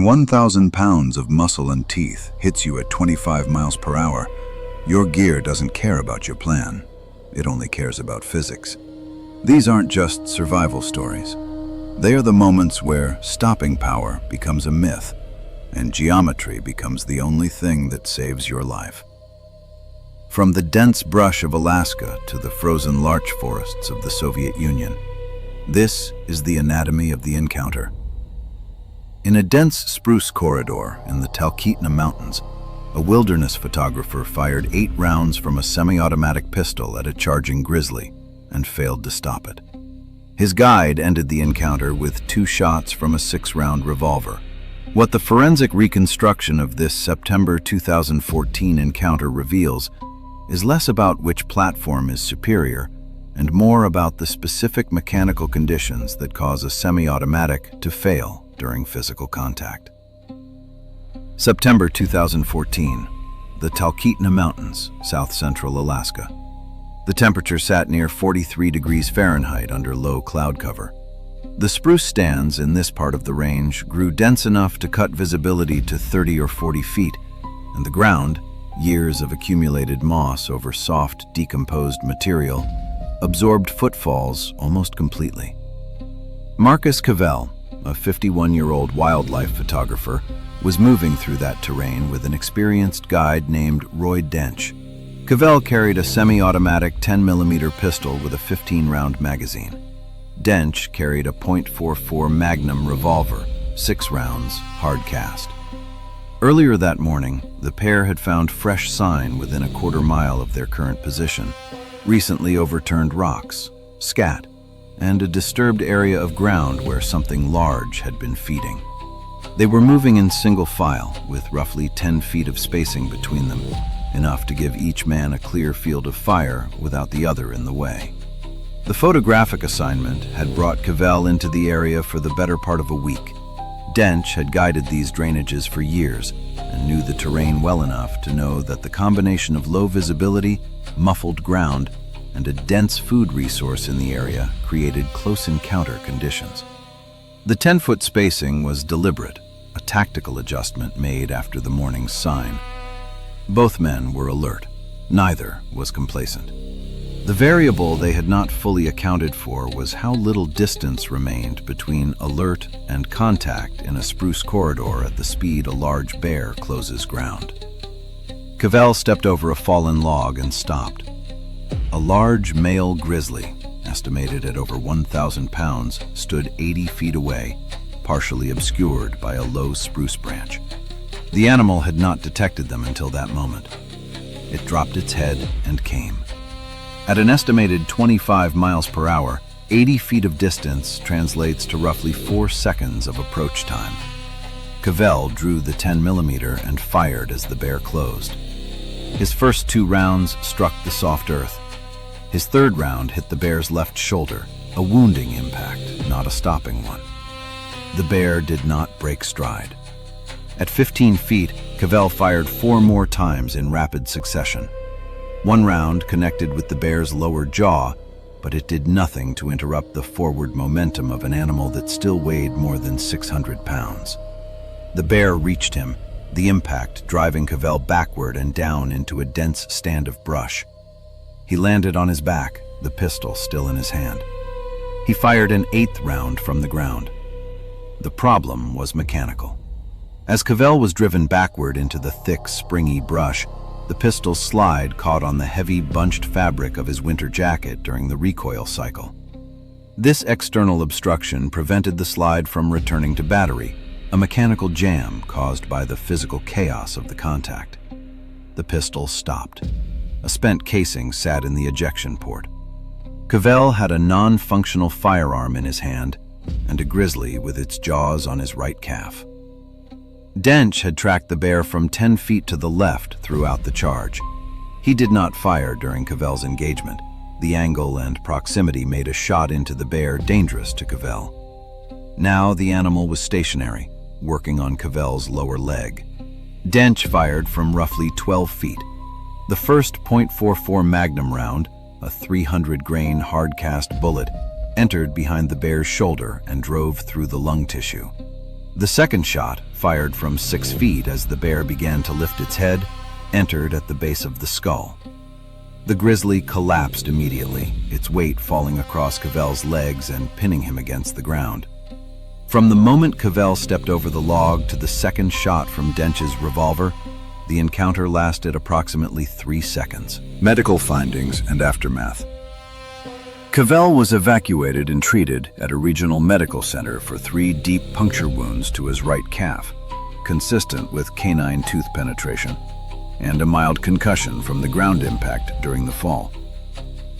When 1,000 pounds of muscle and teeth hits you at 25 miles per hour, your gear doesn't care about your plan. It only cares about physics. These aren't just survival stories. They are the moments where stopping power becomes a myth and geometry becomes the only thing that saves your life. From the dense brush of Alaska to the frozen larch forests of the Soviet Union, this is the anatomy of the encounter. In a dense spruce corridor in the Talkeetna Mountains, a wilderness photographer fired 8 rounds from a semi-automatic pistol at a charging grizzly and failed to stop it. His guide ended the encounter with 2 shots from a 6-round revolver. What the forensic reconstruction of this September 2014 encounter reveals is less about which platform is superior and more about the specific mechanical conditions that cause a semi-automatic to fail during physical contact. September 2014, the Talkeetna Mountains, south-central Alaska. The temperature sat near 43 degrees Fahrenheit under low cloud cover. The spruce stands in this part of the range grew dense enough to cut visibility to 30 or 40 feet, and the ground, years of accumulated moss over soft, decomposed material, absorbed footfalls almost completely. Marcus Cavell, a 51-year-old wildlife photographer, was moving through that terrain with an experienced guide named Roy Dench. Cavell carried a semi-automatic 10mm pistol with a 15-round magazine. Dench carried a .44 Magnum revolver, 6 rounds, hard cast. Earlier that morning, the pair had found fresh sign within a quarter mile of their current position: recently overturned rocks, scat, and a disturbed area of ground where something large had been feeding. They were moving in single file, with roughly 10 feet of spacing between them, enough to give each man a clear field of fire without the other in the way. The photographic assignment had brought Cavell into the area for the better part of a week. Dench had guided these drainages for years and knew the terrain well enough to know that the combination of low visibility, muffled ground, and a dense food resource in the area created close encounter conditions. The 10-foot spacing was deliberate, a tactical adjustment made after the morning's sign. Both men were alert. Neither was complacent. The variable they had not fully accounted for was how little distance remained between alert and contact in a spruce corridor at the speed a large bear closes ground. Cavell stepped over a fallen log and stopped. A large male grizzly, estimated at over 1,000 pounds, stood 80 feet away, partially obscured by a low spruce branch. The animal had not detected them until that moment. It dropped its head and came. At an estimated 25 miles per hour, 80 feet of distance translates to roughly 4 seconds of approach time. Cavell drew the 10mm and fired as the bear closed. His first 2 rounds struck the soft earth. His third round hit the bear's left shoulder, a wounding impact, not a stopping one. The bear did not break stride. At 15 feet, Cavell fired 4 more times in rapid succession. 1 round connected with the bear's lower jaw, but it did nothing to interrupt the forward momentum of an animal that still weighed more than 600 pounds. The bear reached him, the impact driving Cavell backward and down into a dense stand of brush. He landed on his back, the pistol still in his hand. He fired an 8th round from the ground. The problem was mechanical. As Cavell was driven backward into the thick, springy brush, the pistol's slide caught on the heavy, bunched fabric of his winter jacket during the recoil cycle. This external obstruction prevented the slide from returning to battery, a mechanical jam caused by the physical chaos of the contact. The pistol stopped. A spent casing sat in the ejection port. Cavell had a non-functional firearm in his hand and a grizzly with its jaws on his right calf. Dench had tracked the bear from 10 feet to the left throughout the charge. He did not fire during Cavell's engagement. The angle and proximity made a shot into the bear dangerous to Cavell. Now the animal was stationary, working on Cavell's lower leg. Dench fired from roughly 12 feet. The first .44 Magnum round, a 300-grain hard-cast bullet, entered behind the bear's shoulder and drove through the lung tissue. The second shot, fired from 6 feet as the bear began to lift its head, entered at the base of the skull. The grizzly collapsed immediately, its weight falling across Cavell's legs and pinning him against the ground. From the moment Cavell stepped over the log to the second shot from Dench's revolver, the encounter lasted approximately 3 seconds. Medical findings and aftermath. Cavell was evacuated and treated at a regional medical center for 3 deep puncture wounds to his right calf, consistent with canine tooth penetration, and a mild concussion from the ground impact during the fall.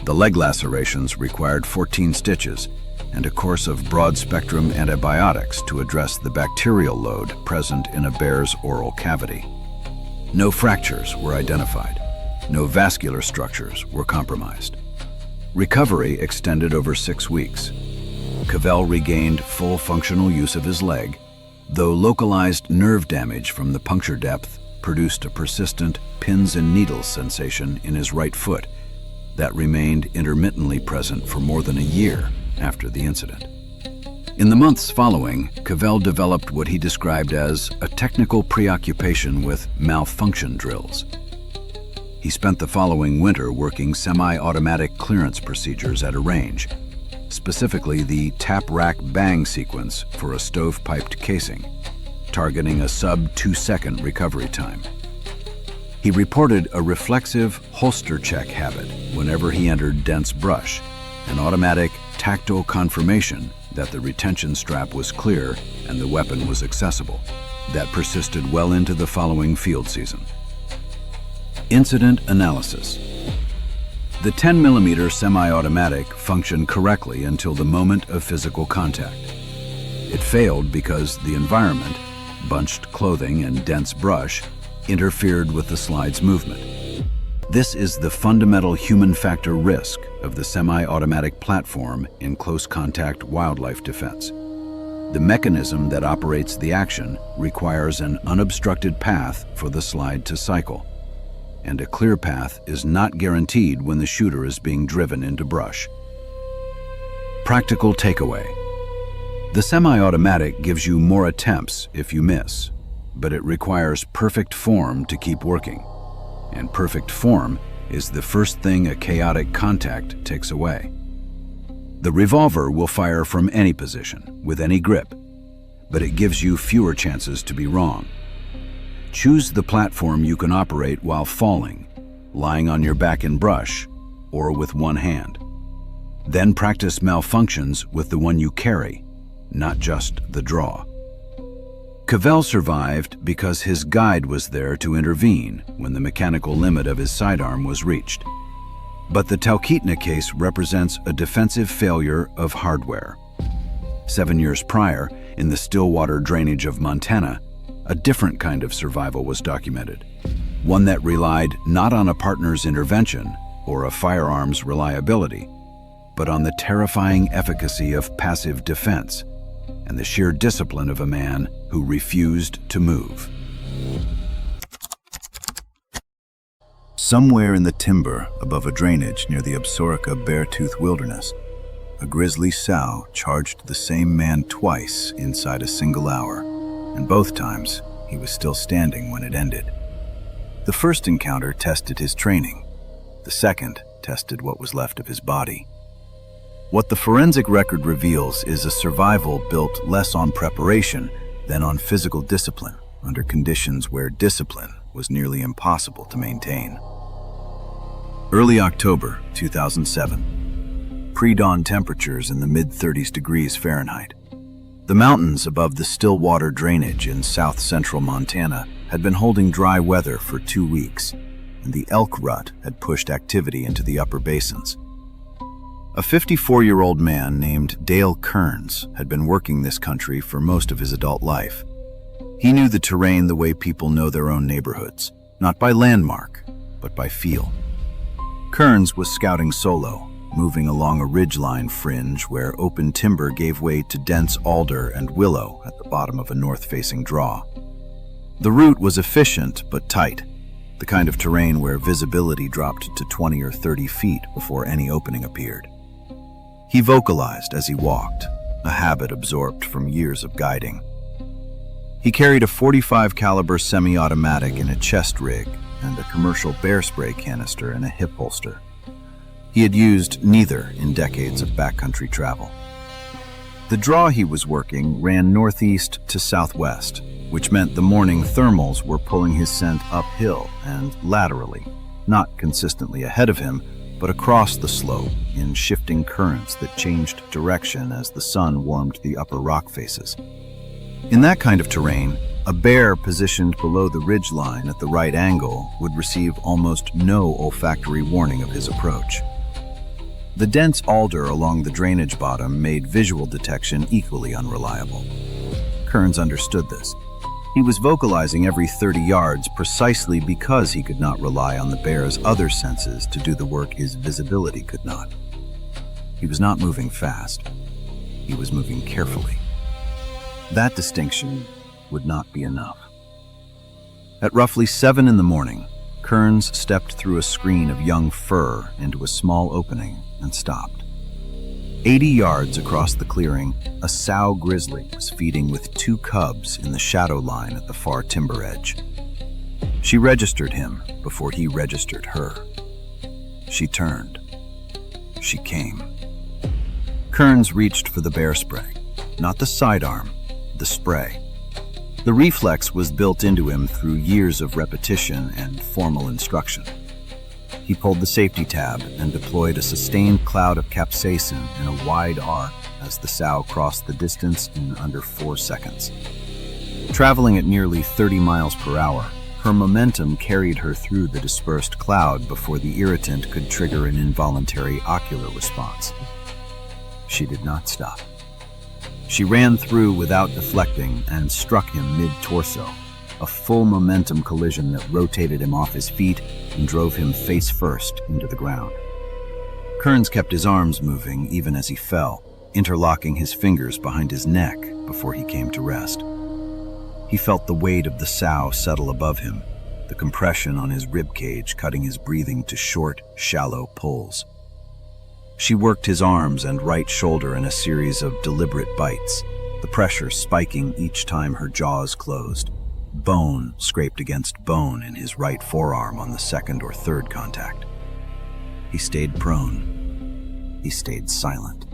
The leg lacerations required 14 stitches and a course of broad-spectrum antibiotics to address the bacterial load present in a bear's oral cavity. No fractures were identified. No vascular structures were compromised. Recovery extended over 6 weeks. Cavell regained full functional use of his leg, though localized nerve damage from the puncture depth produced a persistent pins and needles sensation in his right foot that remained intermittently present for more than a year after the incident. In the months following, Cavell developed what he described as a technical preoccupation with malfunction drills. He spent the following winter working semi-automatic clearance procedures at a range, specifically the tap-rack bang sequence for a stove-piped casing, targeting a sub-2-second recovery time. He reported a reflexive holster check habit whenever he entered dense brush, an automatic tactile confirmation that the retention strap was clear and the weapon was accessible, that persisted well into the following field season. Incident analysis. The 10mm semi-automatic functioned correctly until the moment of physical contact. It failed because the environment, bunched clothing and dense brush, interfered with the slide's movement. This is the fundamental human factor risk of the semi-automatic platform in close contact wildlife defense. The mechanism that operates the action requires an unobstructed path for the slide to cycle, and a clear path is not guaranteed when the shooter is being driven into brush. Practical takeaway. The semi-automatic gives you more attempts if you miss, but it requires perfect form to keep working. And perfect form is the first thing a chaotic contact takes away. The revolver will fire from any position, with any grip, but it gives you fewer chances to be wrong. Choose the platform you can operate while falling, lying on your back in brush, or with one hand. Then practice malfunctions with the one you carry, not just the draw. Cavell survived because his guide was there to intervene when the mechanical limit of his sidearm was reached. But the Talkeetna case represents a defensive failure of hardware. 7 years prior, in the Stillwater Drainage of Montana, a different kind of survival was documented, one that relied not on a partner's intervention or a firearm's reliability, but on the terrifying efficacy of passive defense and the sheer discipline of a man who refused to move. Somewhere in the timber above a drainage near the Absaroka Beartooth Wilderness, a grizzly sow charged the same man twice inside a single hour, and both times he was still standing when it ended. The first encounter tested his training. The second tested what was left of his body. What the forensic record reveals is a survival built less on preparation than on physical discipline, under conditions where discipline was nearly impossible to maintain. Early October 2007. Pre-dawn temperatures in the mid-30s degrees Fahrenheit. The mountains above the Stillwater Drainage in south-central Montana had been holding dry weather for 2 weeks, and the elk rut had pushed activity into the upper basins. A 54-year-old man named Dale Kearns had been working this country for most of his adult life. He knew the terrain the way people know their own neighborhoods, not by landmark, but by feel. Kearns was scouting solo, moving along a ridgeline fringe where open timber gave way to dense alder and willow at the bottom of a north-facing draw. The route was efficient but tight, the kind of terrain where visibility dropped to 20 or 30 feet before any opening appeared. He vocalized as he walked, a habit absorbed from years of guiding. He carried a .45 caliber semi-automatic in a chest rig and a commercial bear spray canister in a hip holster. He had used neither in decades of backcountry travel. The draw he was working ran northeast to southwest, which meant the morning thermals were pulling his scent uphill and laterally, not consistently ahead of him, but across the slope in shifting currents that changed direction as the sun warmed the upper rock faces. In that kind of terrain, a bear positioned below the ridgeline at the right angle would receive almost no olfactory warning of his approach. The dense alder along the drainage bottom made visual detection equally unreliable. Kearns understood this. He was vocalizing every 30 yards precisely because he could not rely on the bear's other senses to do the work his visibility could not. He was not moving fast. He was moving carefully. That distinction would not be enough. At roughly 7 in the morning, Kearns stepped through a screen of young fir into a small opening and stopped. 80 yards across the clearing, a sow grizzly was feeding with 2 cubs in the shadow line at the far timber edge. She registered him before he registered her. She turned. She came. Kearns reached for the bear spray, not the sidearm, the spray. The reflex was built into him through years of repetition and formal instruction. He pulled the safety tab and deployed a sustained cloud of capsaicin in a wide arc as the sow crossed the distance in under 4 seconds. Traveling at nearly 30 miles per hour, her momentum carried her through the dispersed cloud before the irritant could trigger an involuntary ocular response. She did not stop. She ran through without deflecting and struck him mid-torso, a full momentum collision that rotated him off his feet and drove him face first into the ground. Kearns kept his arms moving even as he fell, interlocking his fingers behind his neck before he came to rest. He felt the weight of the sow settle above him, the compression on his ribcage cutting his breathing to short, shallow pulls. She worked his arms and right shoulder in a series of deliberate bites, the pressure spiking each time her jaws closed. Bone scraped against bone in his right forearm on the second or third contact. He stayed prone. He stayed silent.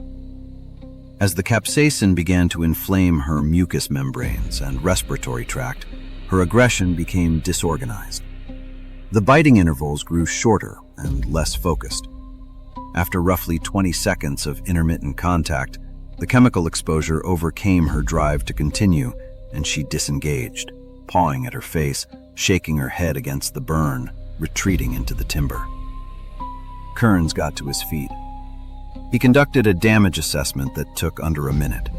As the capsaicin began to inflame her mucous membranes and respiratory tract, her aggression became disorganized. The biting intervals grew shorter and less focused. After roughly 20 seconds of intermittent contact, the chemical exposure overcame her drive to continue, and she disengaged, pawing at her face, shaking her head against the burn, retreating into the timber. Kearns got to his feet. He conducted a damage assessment that took under a minute.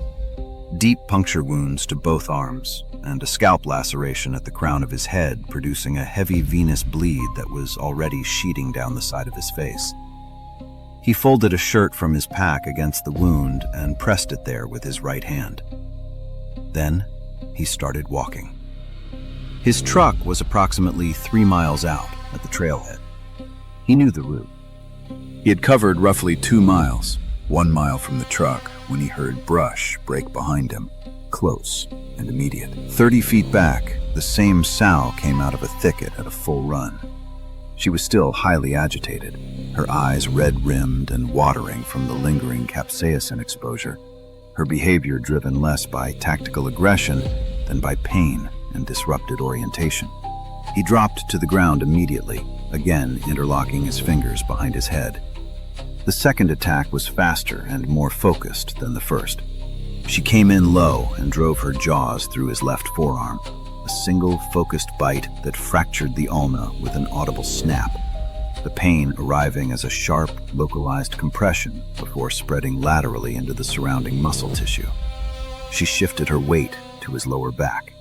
Deep puncture wounds to both arms, and a scalp laceration at the crown of his head, producing a heavy venous bleed that was already sheeting down the side of his face. He folded a shirt from his pack against the wound and pressed it there with his right hand. Then he started walking. His truck was approximately 3 miles out at the trailhead. He knew the route. He had covered roughly 2 miles, 1 mile from the truck, when he heard brush break behind him, close and immediate. 30 feet back, the same sow came out of a thicket at a full run. She was still highly agitated, her eyes red-rimmed and watering from the lingering capsaicin exposure, her behavior driven less by tactical aggression than by pain and disrupted orientation. He dropped to the ground immediately, again interlocking his fingers behind his head. The second attack was faster and more focused than the first. She came in low and drove her jaws through his left forearm, a single focused bite that fractured the ulna with an audible snap, the pain arriving as a sharp, localized compression before spreading laterally into the surrounding muscle tissue. She shifted her weight to his lower back.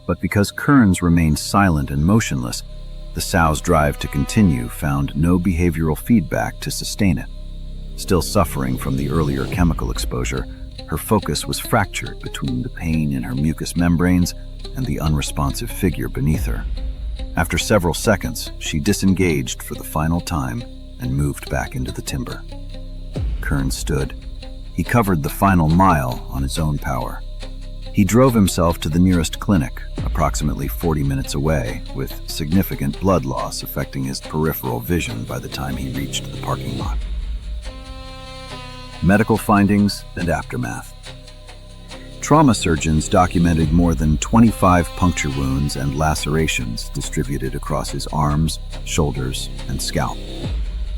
But because Kearns remained silent and motionless, the sow's drive to continue found no behavioral feedback to sustain it. Still suffering from the earlier chemical exposure, her focus was fractured between the pain in her mucous membranes and the unresponsive figure beneath her. After several seconds, she disengaged for the final time and moved back into the timber. Kearns stood. He covered the final mile on his own power. He drove himself to the nearest clinic, approximately 40 minutes away, with significant blood loss affecting his peripheral vision by the time he reached the parking lot. Medical findings and aftermath. Trauma surgeons documented more than 25 puncture wounds and lacerations distributed across his arms, shoulders, and scalp.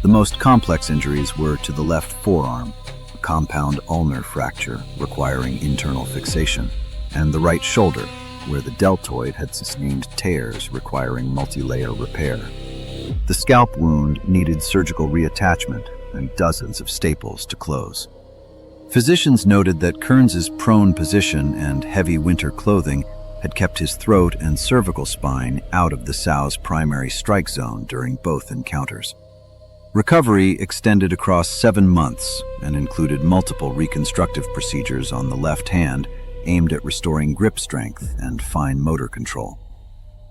The most complex injuries were to the left forearm, a compound ulnar fracture requiring internal fixation, and the right shoulder, where the deltoid had sustained tears requiring multi-layer repair. The scalp wound needed surgical reattachment and dozens of staples to close. Physicians noted that Kearns's prone position and heavy winter clothing had kept his throat and cervical spine out of the sow's primary strike zone during both encounters. Recovery extended across 7 months and included multiple reconstructive procedures on the left hand aimed at restoring grip strength and fine motor control.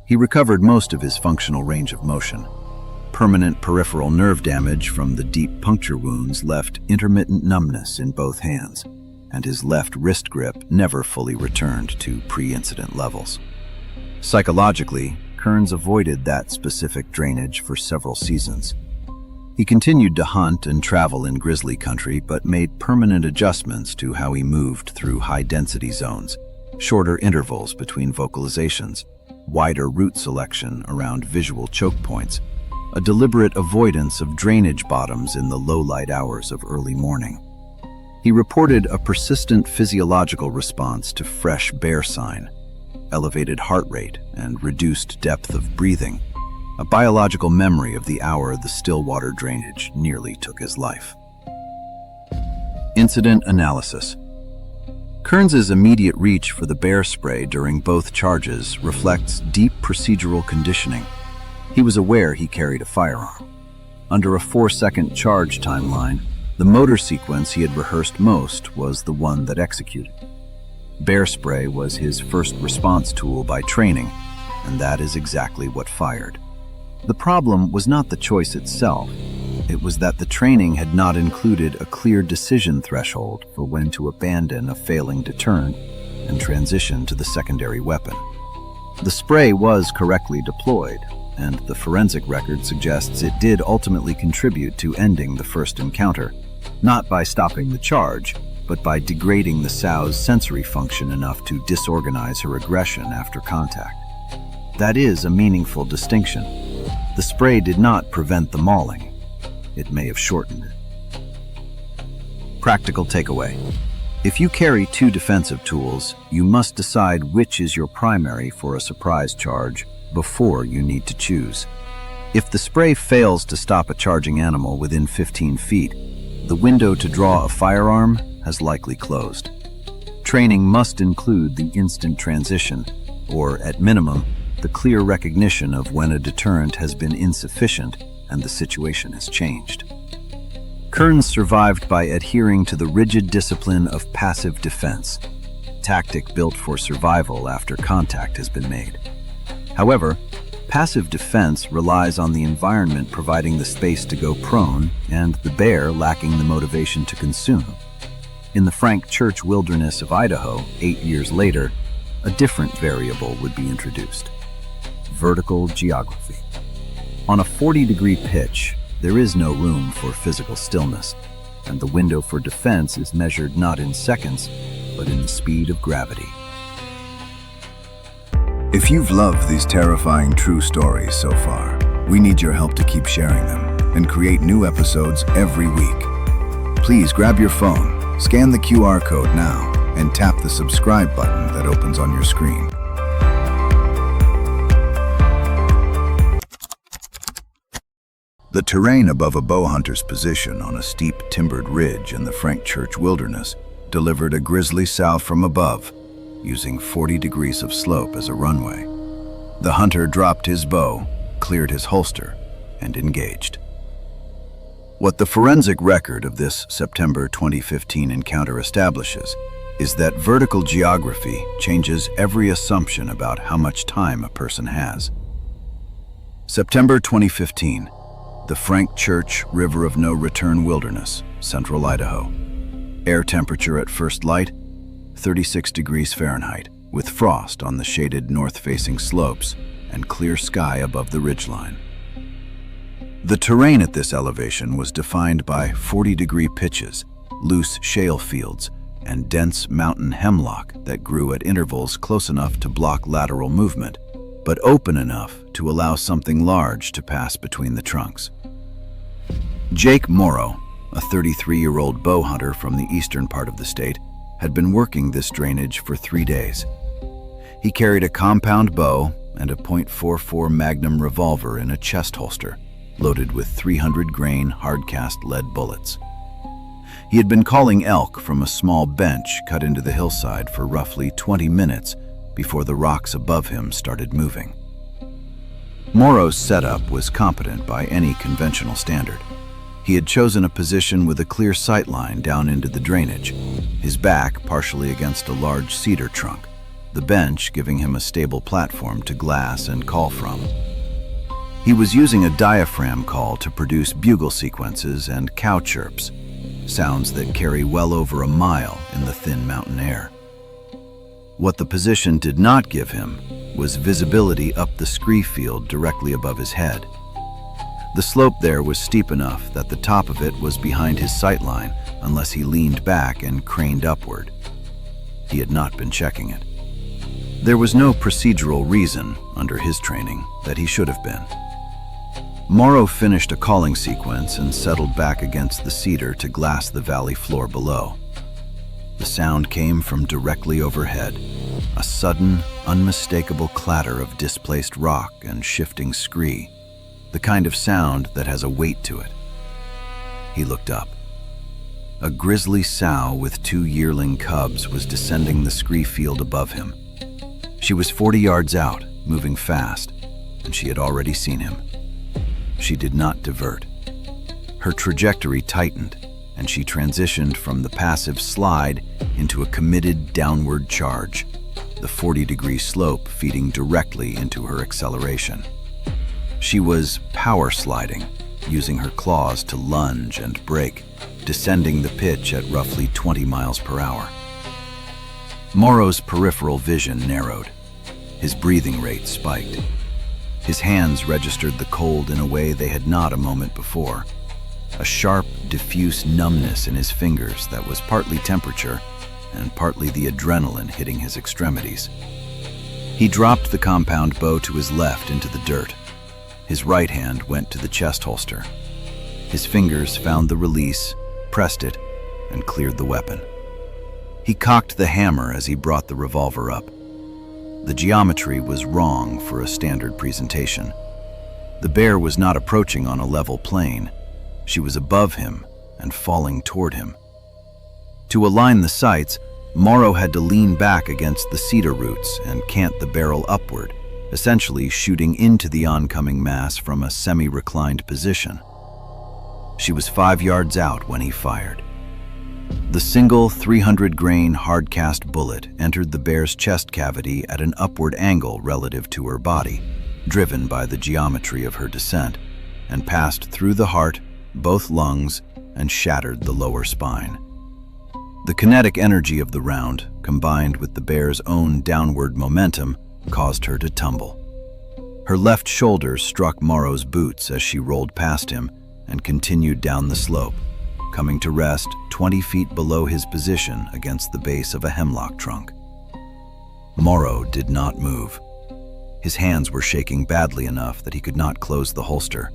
He recovered most of his functional range of motion. Permanent peripheral nerve damage from the deep puncture wounds left intermittent numbness in both hands, and his left wrist grip never fully returned to pre-incident levels. Psychologically, Kearns avoided that specific drainage for several seasons. He continued to hunt and travel in grizzly country, but made permanent adjustments to how he moved through high-density zones, shorter intervals between vocalizations, wider route selection around visual choke points, a deliberate avoidance of drainage bottoms in the low-light hours of early morning. He reported a persistent physiological response to fresh bear sign, elevated heart rate, and reduced depth of breathing, a biological memory of the hour the Stillwater Drainage nearly took his life. Incident analysis. Kearns's immediate reach for the bear spray during both charges reflects deep procedural conditioning. He was aware he carried a firearm. Under a 4-second charge timeline, the motor sequence he had rehearsed most was the one that executed. Bear spray was his first response tool by training, and that is exactly what fired. The problem was not the choice itself. It was that the training had not included a clear decision threshold for when to abandon a failing deterrent and transition to the secondary weapon. The spray was correctly deployed, and the forensic record suggests it did ultimately contribute to ending the first encounter, not by stopping the charge, but by degrading the sow's sensory function enough to disorganize her aggression after contact. That is a meaningful distinction. The spray did not prevent the mauling. It may have shortened it. Practical takeaway. If you carry 2 defensive tools, you must decide which is your primary for a surprise charge before you need to choose. If the spray fails to stop a charging animal within 15 feet, the window to draw a firearm has likely closed. Training must include the instant transition, or at minimum, the clear recognition of when a deterrent has been insufficient and the situation has changed. Kearns survived by adhering to the rigid discipline of passive defense, tactic built for survival after contact has been made. However, passive defense relies on the environment providing the space to go prone and the bear lacking the motivation to consume. In the Frank Church wilderness of Idaho, 8 years later, a different variable would be introduced: vertical geography. On a 40-degree pitch, there is no room for physical stillness, and the window for defense is measured not in seconds, but in the speed of gravity. If you've loved these terrifying true stories so far, we need your help to keep sharing them and create new episodes every week. Please grab your phone, scan the QR code now, and tap the subscribe button that opens on your screen. The terrain above a bow hunter's position on a steep timbered ridge in the Frank Church wilderness delivered a grizzly sow from above, using 40 degrees of slope as a runway. The hunter dropped his bow, cleared his holster, and engaged. What the forensic record of this September 2015 encounter establishes is that vertical geography changes every assumption about how much time a person has. September 2015, the Frank Church River of No Return Wilderness, central Idaho. Air temperature at first light, 36 degrees Fahrenheit, with frost on the shaded north-facing slopes and clear sky above the ridgeline. The terrain at this elevation was defined by 40-degree pitches, loose shale fields, and dense mountain hemlock that grew at intervals close enough to block lateral movement, but open enough to allow something large to pass between the trunks. Jake Morrow, a 33-year-old bow hunter from the eastern part of the state, had been working this drainage for 3 days. He carried a compound bow and a .44 Magnum revolver in a chest holster, loaded with 300-grain hard-cast lead bullets. He had been calling elk from a small bench cut into the hillside for roughly 20 minutes before the rocks above him started moving. Morrow's setup was competent by any conventional standard. He had chosen a position with a clear sight line down into the drainage, his back partially against a large cedar trunk, the bench giving him a stable platform to glass and call from. He was using a diaphragm call to produce bugle sequences and cow chirps, sounds that carry well over a mile in the thin mountain air. What the position did not give him was visibility up the scree field directly above his head. The slope there was steep enough that the top of it was behind his sight line unless he leaned back and craned upward. He had not been checking it. There was no procedural reason, under his training, that he should have been. Morrow finished a calling sequence and settled back against the cedar to glass the valley floor below. The sound came from directly overhead, a sudden, unmistakable clatter of displaced rock and shifting scree, the kind of sound that has a weight to it. He looked up. A grizzly sow with 2 yearling cubs was descending the scree field above him. She was 40 yards out, moving fast, and she had already seen him. She did not divert. Her trajectory tightened, and she transitioned from the passive slide into a committed downward charge, the 40-degree slope feeding directly into her acceleration. She was power sliding, using her claws to lunge and brake, descending the pitch at roughly 20 miles per hour. Morrow's peripheral vision narrowed. His breathing rate spiked. His hands registered the cold in a way they had not a moment before. A sharp, diffuse numbness in his fingers that was partly temperature and partly the adrenaline hitting his extremities. He dropped the compound bow to his left into the dirt. His right hand went to the chest holster. His fingers found the release, pressed it, and cleared the weapon. He cocked the hammer as he brought the revolver up. The geometry was wrong for a standard presentation. The bear was not approaching on a level plane. She was above him and falling toward him. To align the sights, Morrow had to lean back against the cedar roots and cant the barrel upward, essentially shooting into the oncoming mass from a semi-reclined position. She was 5 yards out when he fired. The single 300-grain hard-cast bullet entered the bear's chest cavity at an upward angle relative to her body, driven by the geometry of her descent, and passed through the heart, both lungs, and shattered the lower spine. The kinetic energy of the round, combined with the bear's own downward momentum, caused her to tumble. Her left shoulder struck Morrow's boots as she rolled past him and continued down the slope, coming to rest 20 feet below his position against the base of a hemlock trunk. Morrow did not move. His hands were shaking badly enough that he could not close the holster.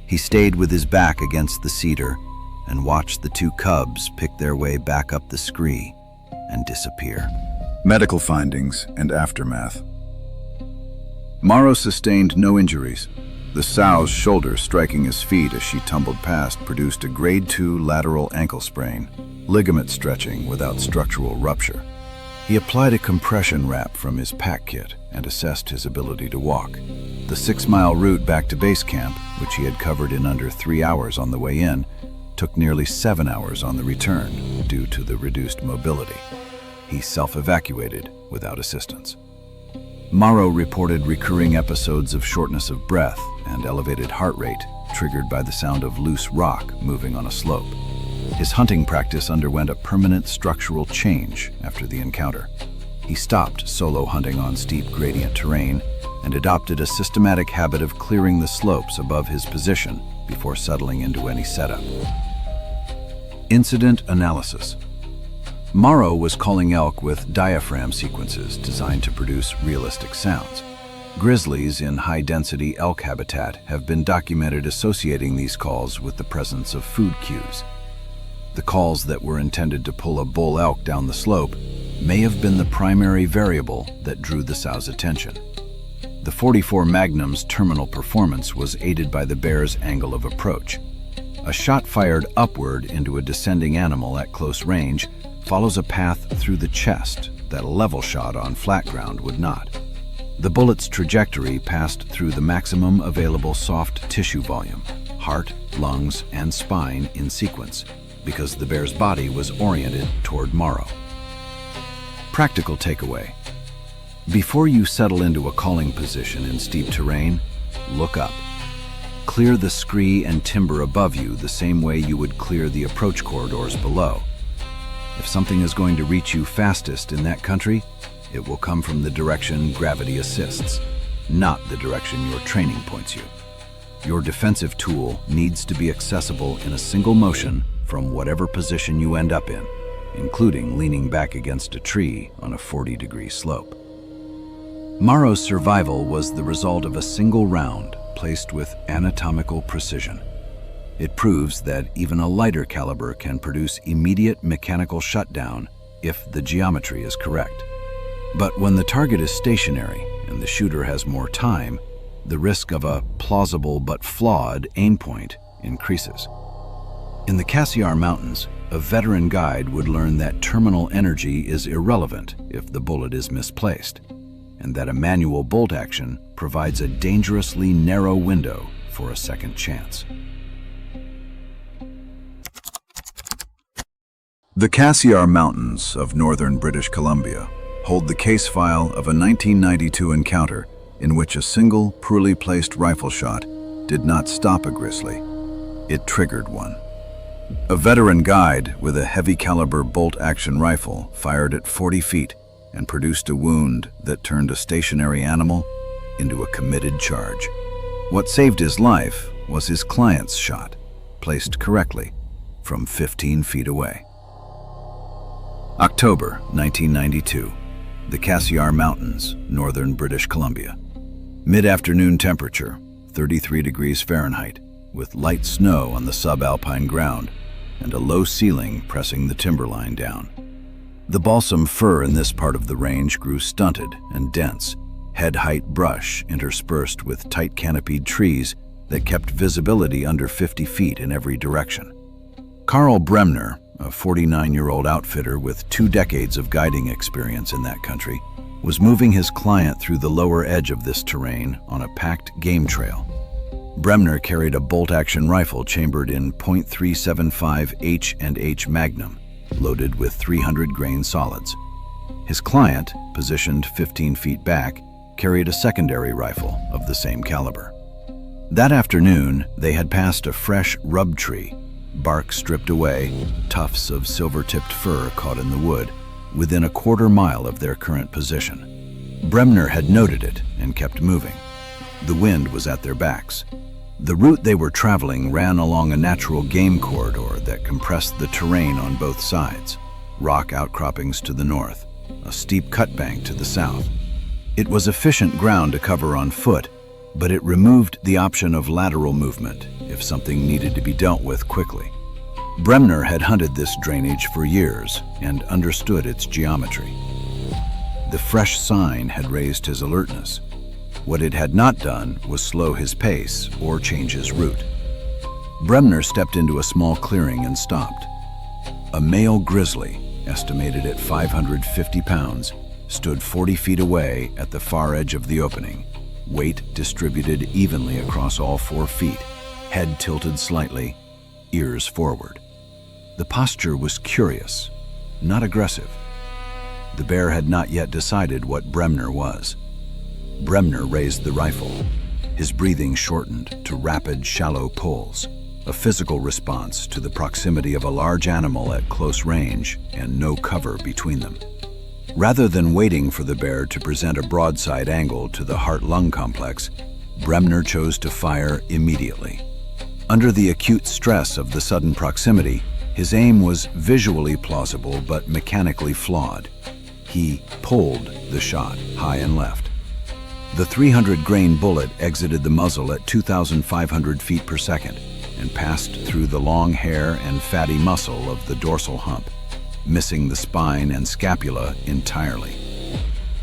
He stayed with his back against the cedar and watched the 2 cubs pick their way back up the scree and disappear. Medical findings and aftermath. Morrow sustained no injuries. The sow's shoulder striking his feet as she tumbled past produced a grade 2 lateral ankle sprain, ligament stretching without structural rupture. He applied a compression wrap from his pack kit and assessed his ability to walk. The 6-mile route back to base camp, which he had covered in under 3 hours on the way in, took nearly 7 hours on the return due to the reduced mobility. He self-evacuated without assistance. Morrow reported recurring episodes of shortness of breath and elevated heart rate triggered by the sound of loose rock moving on a slope. His hunting practice underwent a permanent structural change after the encounter. He stopped solo hunting on steep gradient terrain and adopted a systematic habit of clearing the slopes above his position before settling into any setup. Incident analysis. Morrow was calling elk with diaphragm sequences designed to produce realistic sounds. Grizzlies in high-density elk habitat have been documented associating these calls with the presence of food cues. The calls that were intended to pull a bull elk down the slope may have been the primary variable that drew the sow's attention. The .44 Magnum's terminal performance was aided by the bear's angle of approach. A shot fired upward into a descending animal at close range follows a path through the chest that a level shot on flat ground would not. The bullet's trajectory passed through the maximum available soft tissue volume, heart, lungs, and spine in sequence, because the bear's body was oriented toward Morrow. Practical takeaway. Before you settle into a calling position in steep terrain, look up. Clear the scree and timber above you the same way you would clear the approach corridors below. If something is going to reach you fastest in that country, it will come from the direction gravity assists, not the direction your training points you. Your defensive tool needs to be accessible in a single motion from whatever position you end up in, including leaning back against a tree on a 40-degree slope. Morrow's survival was the result of a single round placed with anatomical precision. It proves that even a lighter caliber can produce immediate mechanical shutdown if the geometry is correct. But when the target is stationary and the shooter has more time, the risk of a plausible but flawed aim point increases. In the Cassiar Mountains, a veteran guide would learn that terminal energy is irrelevant if the bullet is misplaced, and that a manual bolt action provides a dangerously narrow window for a second chance. The Cassiar Mountains of northern British Columbia hold the case file of a 1992 encounter in which a single, poorly placed rifle shot did not stop a grizzly. It triggered one. A veteran guide with a heavy-caliber bolt-action rifle fired at 40 feet and produced a wound that turned a stationary animal into a committed charge. What saved his life was his client's shot, placed correctly from 15 feet away. October 1992. The Cassiar Mountains, northern British Columbia. Mid-afternoon temperature, 33 degrees Fahrenheit, with light snow on the subalpine ground and a low ceiling pressing the timberline down. The balsam fir in this part of the range grew stunted and dense, head-height brush interspersed with tight-canopied trees that kept visibility under 50 feet in every direction. Carl Bremner, a 49-year-old outfitter with 2 decades of guiding experience in that country, was moving his client through the lower edge of this terrain on a packed game trail. Bremner carried a bolt-action rifle chambered in .375 H&H Magnum, loaded with 300-grain solids. His client, positioned 15 feet back, carried a secondary rifle of the same caliber. That afternoon, they had passed a fresh rub tree, bark stripped away, tufts of silver-tipped fir caught in the wood, within a quarter mile of their current position. Bremner had noted it and kept moving. The wind was at their backs. The route they were traveling ran along a natural game corridor that compressed the terrain on both sides, rock outcroppings to the north, a steep cutbank to the south. It was efficient ground to cover on foot, but it removed the option of lateral movement if something needed to be dealt with quickly. Bremner had hunted this drainage for years and understood its geometry. The fresh sign had raised his alertness. What it had not done was slow his pace or change his route. Bremner stepped into a small clearing and stopped. A male grizzly, estimated at 550 pounds, stood 40 feet away at the far edge of the opening, weight distributed evenly across all 4 feet, head tilted slightly, ears forward. The posture was curious, not aggressive. The bear had not yet decided what Bremner was. Bremner raised the rifle. His breathing shortened to rapid, shallow pulls. a physical response to the proximity of a large animal at close range and no cover between them. Rather than waiting for the bear to present a broadside angle to the heart-lung complex, Bremner chose to fire immediately. Under the acute stress of the sudden proximity, his aim was visually plausible but mechanically flawed. He pulled the shot high and left. The 300-grain bullet exited the muzzle at 2,500 feet per second and passed through the long hair and fatty muscle of the dorsal hump, missing the spine and scapula entirely.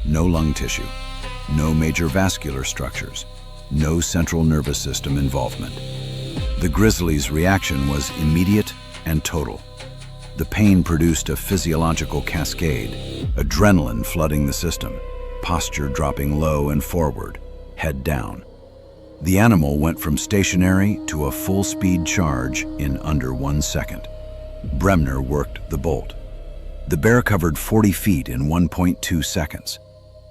No lung tissue, no major vascular structures, no central nervous system involvement. The Grizzly's reaction was immediate and total. The pain produced a physiological cascade, adrenaline flooding the system, posture dropping low and forward, head down. The animal went from stationary to a full-speed charge in under 1 second. Bremner worked the bolt. The bear covered 40 feet in 1.2 seconds.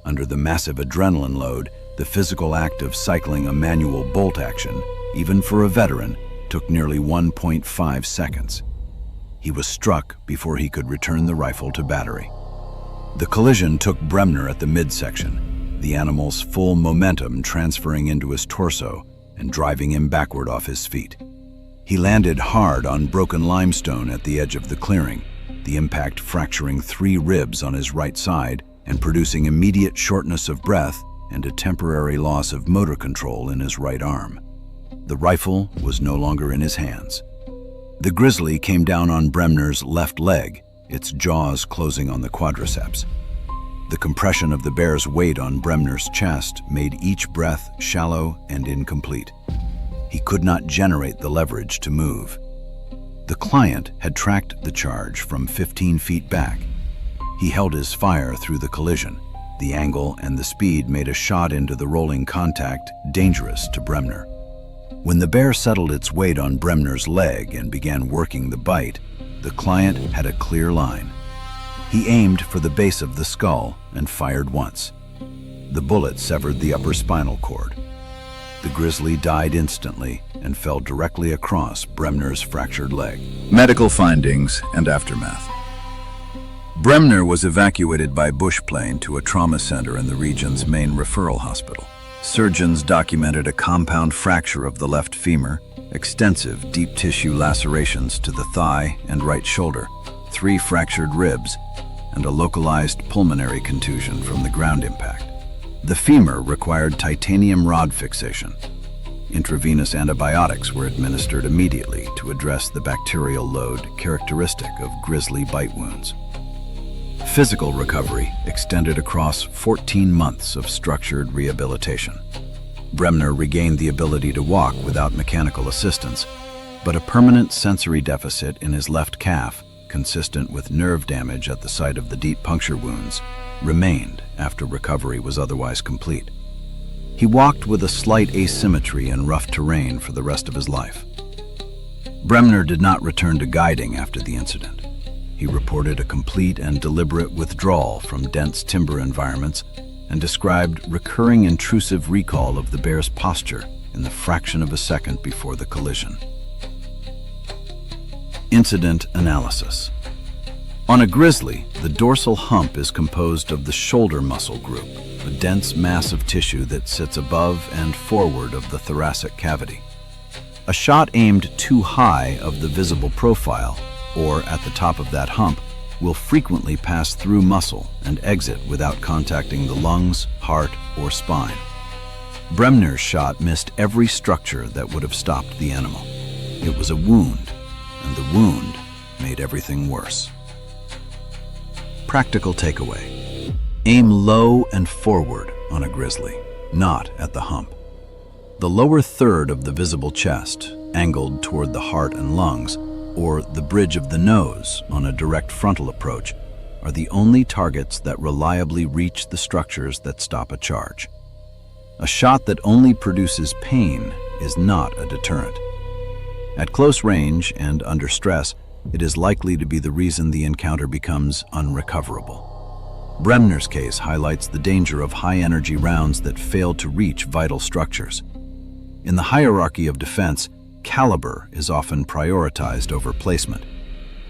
Under the massive adrenaline load, the physical act of cycling a manual bolt action, even for a veteran, took nearly 1.5 seconds. He was struck before he could return the rifle to battery. The collision took Bremner at the midsection, the animal's full momentum transferring into his torso and driving him backward off his feet. He landed hard on broken limestone at the edge of the clearing, the impact fracturing 3 ribs on his right side and producing immediate shortness of breath and a temporary loss of motor control in his right arm. The rifle was no longer in his hands. The Grizzly came down on Bremner's left leg, its jaws closing on the quadriceps. The compression of the bear's weight on Bremner's chest made each breath shallow and incomplete. He could not generate the leverage to move. The client had tracked the charge from 15 feet back. He held his fire through the collision. The angle and the speed made a shot into the rolling contact dangerous to Bremner. When the bear settled its weight on Bremner's leg and began working the bite, the client had a clear line. He aimed for the base of the skull and fired once. The bullet severed the upper spinal cord. The Grizzly died instantly and fell directly across Bremner's fractured leg. Medical findings and aftermath. Bremner was evacuated by bush plane to a trauma center in the region's main referral hospital. Surgeons documented a compound fracture of the left femur, extensive deep tissue lacerations to the thigh and right shoulder, 3 fractured ribs, and a localized pulmonary contusion from the ground impact. The femur required titanium rod fixation. Intravenous antibiotics were administered immediately to address the bacterial load characteristic of grizzly bite wounds. Physical recovery extended across 14 months of structured rehabilitation. Bremner regained the ability to walk without mechanical assistance, but a permanent sensory deficit in his left calf, consistent with nerve damage at the site of the deep puncture wounds, remained after recovery was otherwise complete. He walked with a slight asymmetry in rough terrain for the rest of his life. Bremner did not return to guiding after the incident. He reported a complete and deliberate withdrawal from dense timber environments and described recurring intrusive recall of the bear's posture in the fraction of a second before the collision. Incident analysis. On a grizzly, the dorsal hump is composed of the shoulder muscle group, a dense mass of tissue that sits above and forward of the thoracic cavity. A shot aimed too high of the visible profile, or at the top of that hump, will frequently pass through muscle and exit without contacting the lungs, heart, or spine. Bremner's shot missed every structure that would have stopped the animal. It was a wound, and the wound made everything worse. Practical takeaway. Aim low and forward on a grizzly, not at the hump. The lower third of the visible chest, angled toward the heart and lungs, or the bridge of the nose on a direct frontal approach, are the only targets that reliably reach the structures that stop a charge. A shot that only produces pain is not a deterrent. At close range and under stress, it is likely to be the reason the encounter becomes unrecoverable. Bremner's case highlights the danger of high-energy rounds that fail to reach vital structures. In the hierarchy of defense, caliber is often prioritized over placement.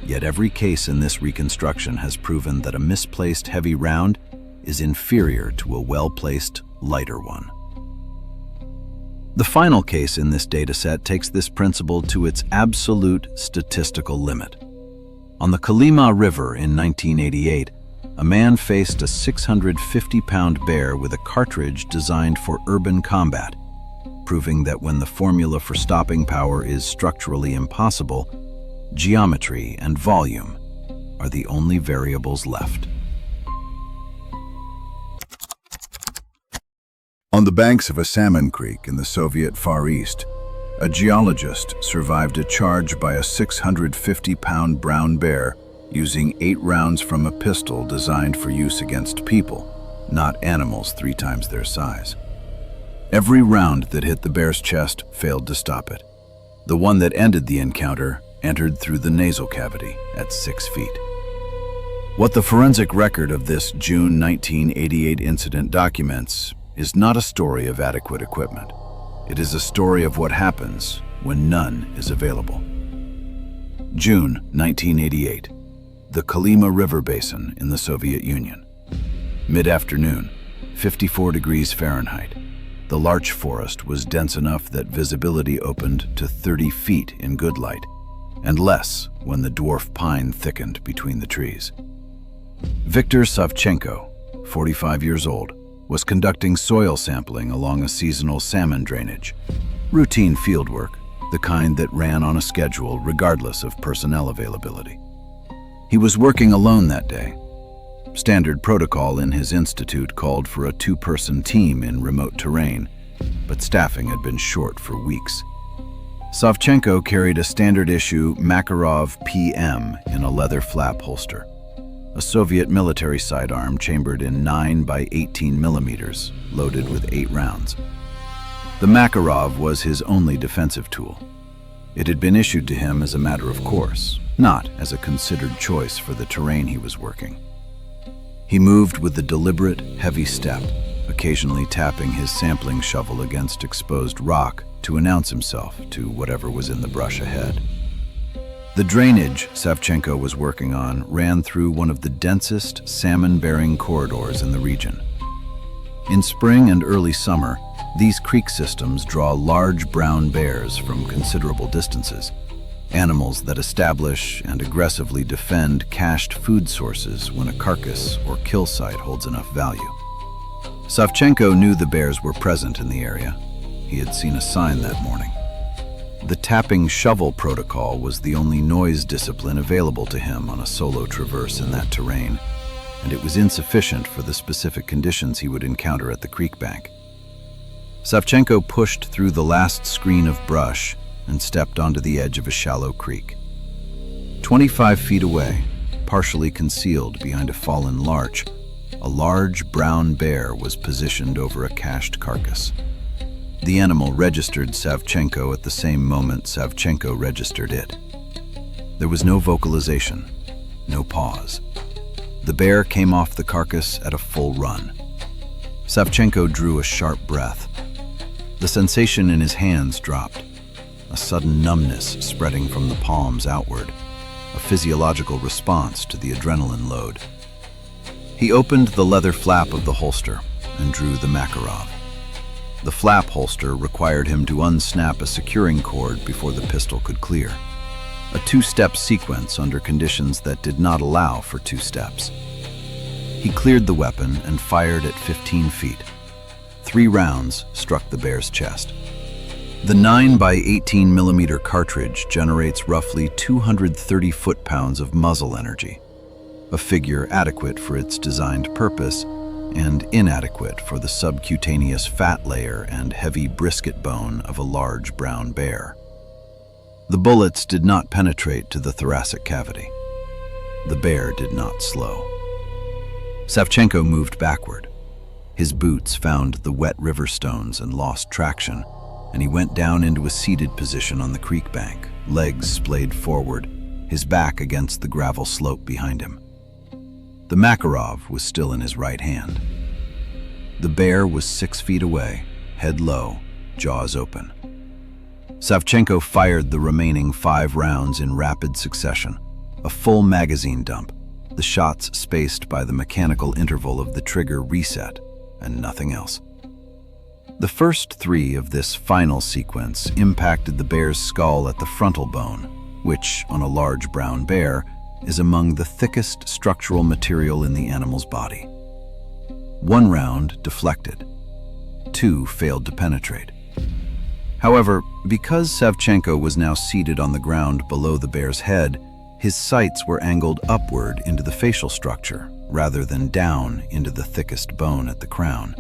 Yet every case in this reconstruction has proven that a misplaced heavy round is inferior to a well-placed lighter one. The final case in this dataset takes this principle to its absolute statistical limit. On the Kolyma River in 1988, a man faced a 650-pound bear with a cartridge designed for urban combat, proving that when the formula for stopping power is structurally impossible, geometry and volume are the only variables left. On the banks of a salmon creek in the Soviet Far East, a geologist survived a charge by a 650-pound brown bear using 8 rounds from a pistol designed for use against people, not animals 3 times their size. Every round that hit the bear's chest failed to stop it. The one that ended the encounter entered through the nasal cavity at 6 feet. What the forensic record of this June 1988 incident documents is not a story of adequate equipment. It is a story of what happens when none is available. June 1988, the Kolyma River Basin in the Soviet Union. Mid-afternoon, 54 degrees Fahrenheit. The larch forest was dense enough that visibility opened to 30 feet in good light, and less when the dwarf pine thickened between the trees. Viktor Savchenko, 45 years old, was conducting soil sampling along a seasonal salmon drainage. Routine fieldwork, the kind that ran on a schedule regardless of personnel availability. He was working alone that day. Standard protocol in his institute called for a 2-person team in remote terrain, but staffing had been short for weeks. Savchenko carried a standard-issue Makarov PM in a leather flap holster, a Soviet military sidearm chambered in 9 by 18 millimeters, loaded with 8 rounds. The Makarov was his only defensive tool. It had been issued to him as a matter of course, not as a considered choice for the terrain he was working. He moved with a deliberate, heavy step, occasionally tapping his sampling shovel against exposed rock to announce himself to whatever was in the brush ahead. The drainage Savchenko was working on ran through one of the densest salmon-bearing corridors in the region. In spring and early summer, these creek systems draw large brown bears from considerable distances, animals that establish and aggressively defend cached food sources when a carcass or kill site holds enough value. Savchenko knew the bears were present in the area. He had seen a sign that morning. The tapping shovel protocol was the only noise discipline available to him on a solo traverse in that terrain, and it was insufficient for the specific conditions he would encounter at the creek bank. Savchenko pushed through the last screen of brush and stepped onto the edge of a shallow creek. 25 feet away, partially concealed behind a fallen larch, a large brown bear was positioned over a cached carcass. The animal registered Savchenko at the same moment Savchenko registered it. There was no vocalization, no pause. The bear came off the carcass at a full run. Savchenko drew a sharp breath. The sensation in his hands dropped, a sudden numbness spreading from the palms outward, a physiological response to the adrenaline load. He opened the leather flap of the holster and drew the Makarov. The flap holster required him to unsnap a securing cord before the pistol could clear. A 2-step sequence under conditions that did not allow for 2 steps. He cleared the weapon and fired at 15 feet. 3 rounds struck the bear's chest. The 9 by 18 millimeter cartridge generates roughly 230 foot-pounds of muzzle energy, a figure adequate for its designed purpose and inadequate for the subcutaneous fat layer and heavy brisket bone of a large brown bear. The bullets did not penetrate to the thoracic cavity. The bear did not slow. Savchenko moved backward. His boots found the wet river stones and lost traction, and he went down into a seated position on the creek bank, legs splayed forward, his back against the gravel slope behind him. The Makarov was still in his right hand. The bear was 6 feet away, head low, jaws open. Savchenko fired the remaining 5 rounds in rapid succession, a full magazine dump, the shots spaced by the mechanical interval of the trigger reset, and nothing else. The first 3 of this final sequence impacted the bear's skull at the frontal bone, which, on a large brown bear, is among the thickest structural material in the animal's body. 1 round deflected. 2 failed to penetrate. However, because Savchenko was now seated on the ground below the bear's head, his sights were angled upward into the facial structure, rather than down into the thickest bone at the crown.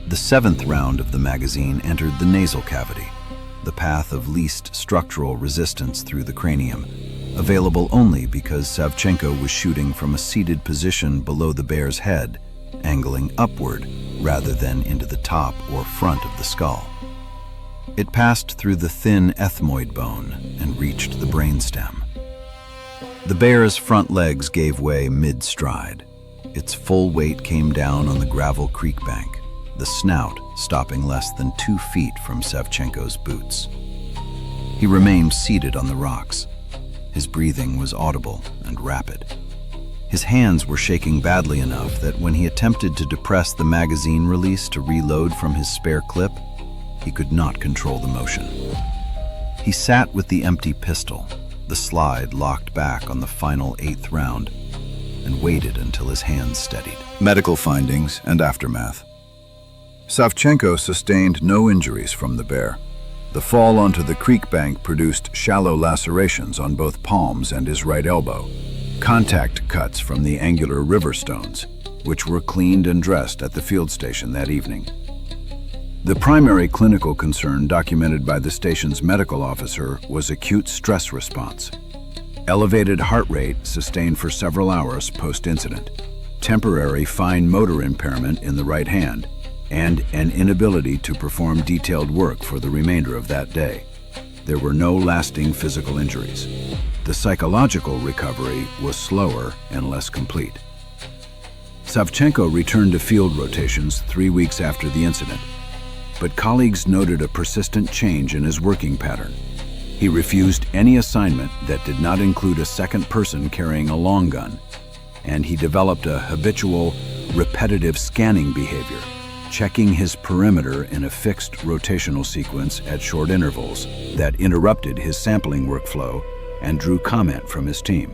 The 7th round of the magazine entered the nasal cavity, the path of least structural resistance through the cranium, available only because Savchenko was shooting from a seated position below the bear's head, angling upward rather than into the top or front of the skull. It passed through the thin ethmoid bone and reached the brainstem. The bear's front legs gave way mid-stride. Its full weight came down on the gravel creek bank, the snout stopping less than 2 feet from Savchenko's boots. He remained seated on the rocks. His breathing was audible and rapid. His hands were shaking badly enough that when he attempted to depress the magazine release to reload from his spare clip, he could not control the motion. He sat with the empty pistol, the slide locked back on the final 8th round, and waited until his hands steadied. Medical findings and aftermath. Savchenko sustained no injuries from the bear. The fall onto the creek bank produced shallow lacerations on both palms and his right elbow, contact cuts from the angular river stones, which were cleaned and dressed at the field station that evening. The primary clinical concern documented by the station's medical officer was acute stress response. Elevated heart rate sustained for several hours post-incident, temporary fine motor impairment in the right hand, and an inability to perform detailed work for the remainder of that day. There were no lasting physical injuries. The psychological recovery was slower and less complete. Savchenko returned to field rotations 3 weeks after the incident, but colleagues noted a persistent change in his working pattern. He refused any assignment that did not include a second person carrying a long gun, and he developed a habitual, repetitive scanning behavior, checking his perimeter in a fixed rotational sequence at short intervals that interrupted his sampling workflow and drew comment from his team.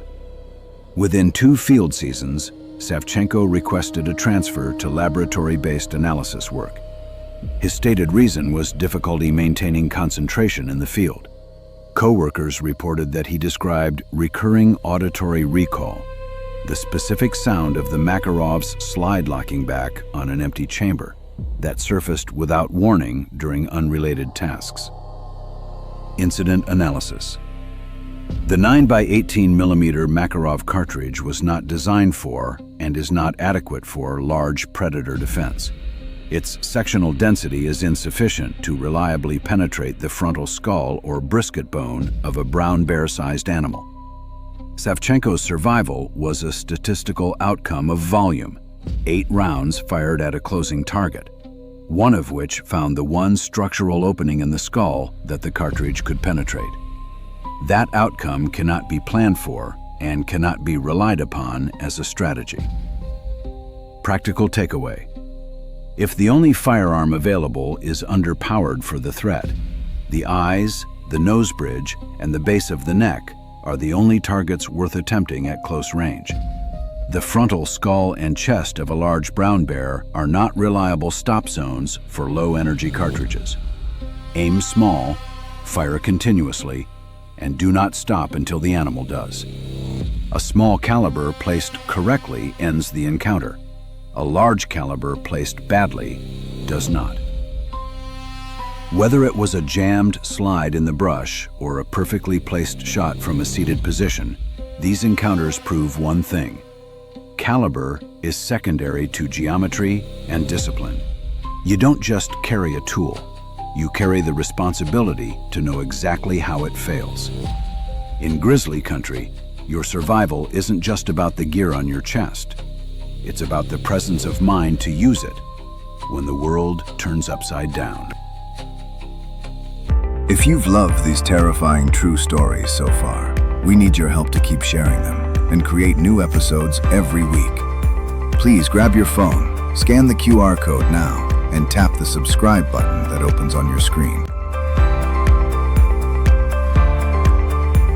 Within 2 field seasons, Savchenko requested a transfer to laboratory-based analysis work. His stated reason was difficulty maintaining concentration in the field. Co-workers reported that he described recurring auditory recall, the specific sound of the Makarov's slide locking back on an empty chamber that surfaced without warning during unrelated tasks. Incident analysis. The 9x18mm Makarov cartridge was not designed for and is not adequate for large predator defense. Its sectional density is insufficient to reliably penetrate the frontal skull or brisket bone of a brown bear-sized animal. Savchenko's survival was a statistical outcome of volume, 8 rounds fired at a closing target, one of which found the one structural opening in the skull that the cartridge could penetrate. That outcome cannot be planned for and cannot be relied upon as a strategy. Practical takeaway. If the only firearm available is underpowered for the threat, the eyes, the nose bridge, and the base of the neck are the only targets worth attempting at close range. The frontal skull and chest of a large brown bear are not reliable stop zones for low-energy cartridges. Aim small, fire continuously, and do not stop until the animal does. A small caliber placed correctly ends the encounter. A large caliber placed badly does not. Whether it was a jammed slide in the brush or a perfectly placed shot from a seated position, these encounters prove one thing: caliber is secondary to geometry and discipline. You don't just carry a tool, you carry the responsibility to know exactly how it fails. In Grizzly country, your survival isn't just about the gear on your chest. It's about the presence of mind to use it when the world turns upside down. If you've loved these terrifying true stories so far, we need your help to keep sharing them and create new episodes every week. Please grab your phone, scan the QR code now, and tap the subscribe button that opens on your screen.